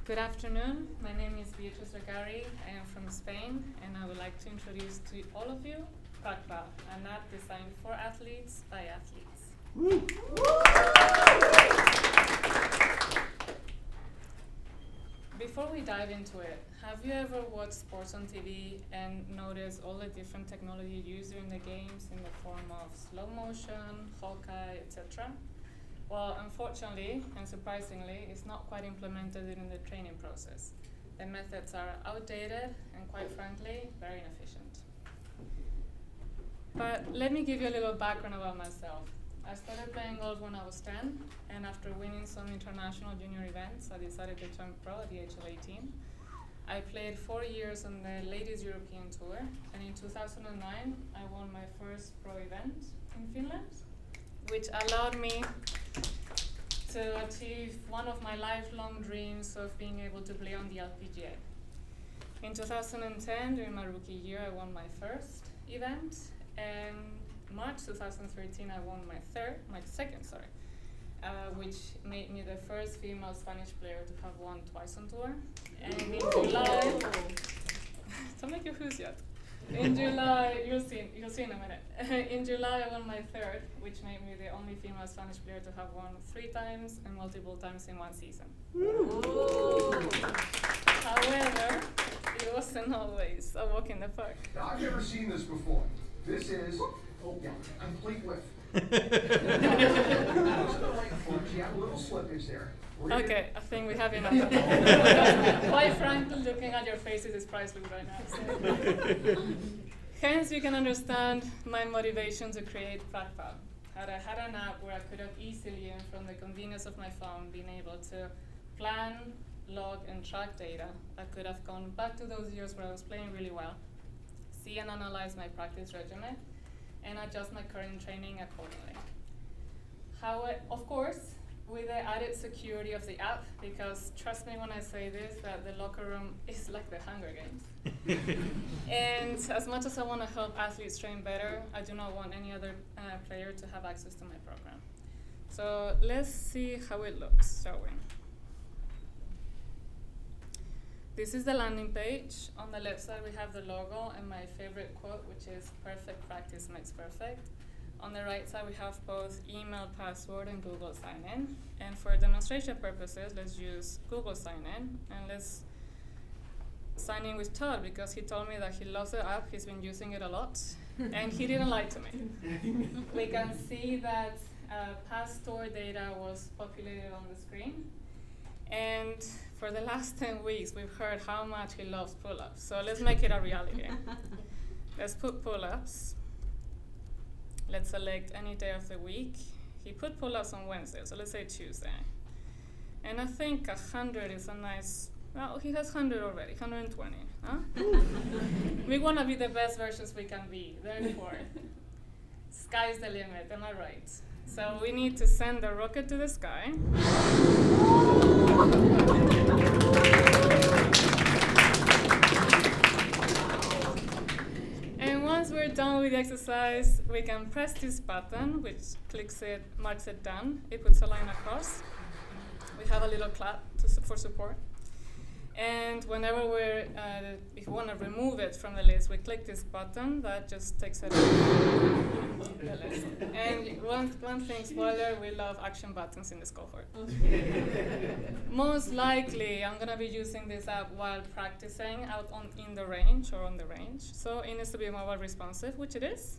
Good afternoon. My name is Beatriz Recari. I am from Spain, and I would like to introduce to all of you PracPal, an app designed for athletes by athletes. Woo. Before we dive into it, have you ever watched sports on TV and noticed all the different technology used during the games in the form of slow motion, Hawkeye, etc.? Well, unfortunately and surprisingly, it's not quite implemented in the training process. The methods are outdated and, quite frankly, very inefficient. But let me give you a little background about myself. I started playing golf when I was 10, and after winning some international junior events, I decided to turn pro at the age of 18. I played 4 years on the Ladies European Tour, and in 2009, I won my first pro event in Finland, which allowed me to achieve one of my lifelong dreams of being able to play on the LPGA. In 2010, during my rookie year, I won my first event, and March 2013, I won my second, which made me the first female Spanish player to have won twice on tour. And in July, don't make your who's yet. In July, you'll see in a minute. In July, I won my third, which made me the only female Spanish player to have won 3 times and multiple times in one season. However, it wasn't always a walk in the park. Now, I've never seen this before. This is complete whiff. Yeah, a little slippage there. Okay, I think we have enough. Quite frankly, looking at your faces is priceless right now. So. Hence, you can understand my motivation to create PracPal. I had an app where I could have easily, and from the convenience of my phone, been able to plan, log, and track data. I could have gone back to those years where I was playing really well, see and analyze my practice regimen, and adjust my current training accordingly. Of course, with the added security of the app, because trust me when I say this, that the locker room is like the Hunger Games. And as much as I want to help athletes train better, I do not want any other player to have access to my program. So let's see how it looks, shall we? This is the landing page. On the left side, we have the logo and my favorite quote, which is "Perfect practice makes perfect." On the right side, we have both email, password, and Google sign-in. And for demonstration purposes, let's use Google sign-in. And let's sign in with Todd, because he told me that he loves the app, he's been using it a lot, and he didn't lie to me. We can see that past store data was populated on the screen. And for the last 10 weeks, we've heard how much he loves pull-ups. So let's make it a reality. Let's put pull-ups. Let's select any day of the week. He put pull-ups on Wednesday, so let's say Tuesday. And I think 100 is a nice, well, he has 100 already, 120, huh? We want to be the best versions we can be, therefore, sky's the limit, am I right? So we need to send the rocket to the sky. And once we're done with the exercise, we can press this button, which marks it done. It puts a line across. We have a little clap for support. And whenever if we want to remove it from the list, we click this button. That just takes it off the list. And one thing, spoiler, we love action buttons in this cohort. Most likely, I'm going to be using this app while practicing out on the range. So it needs to be mobile responsive, which it is.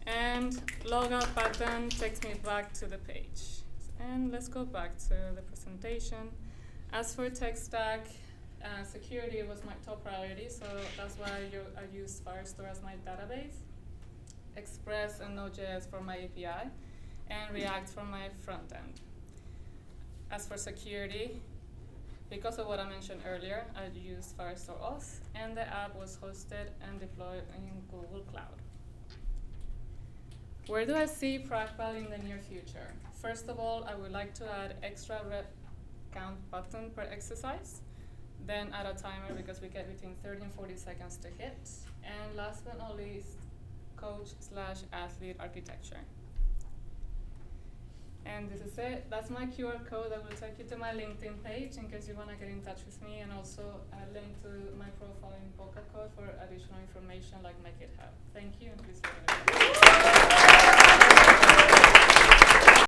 And logout button takes me back to the page. And let's go back to the presentation. As for tech stack, security was my top priority, so that's why I used Firestore as my database, Express and Node.js for my API, and React for my front end. As for security, because of what I mentioned earlier, I used Firestore Auth, and the app was hosted and deployed in Google Cloud. Where do I see PracPal in the near future? First of all, I would like to add extra rep count button per exercise, then add a timer because we get between 30 and 40 seconds to hit, and last but not least, coach/athlete architecture. And this is it. That's my QR code that will take you to my LinkedIn page in case you want to get in touch with me, and also a link to my profile in Boca Code for additional information like Make It Happen. Thank you, and please let me know.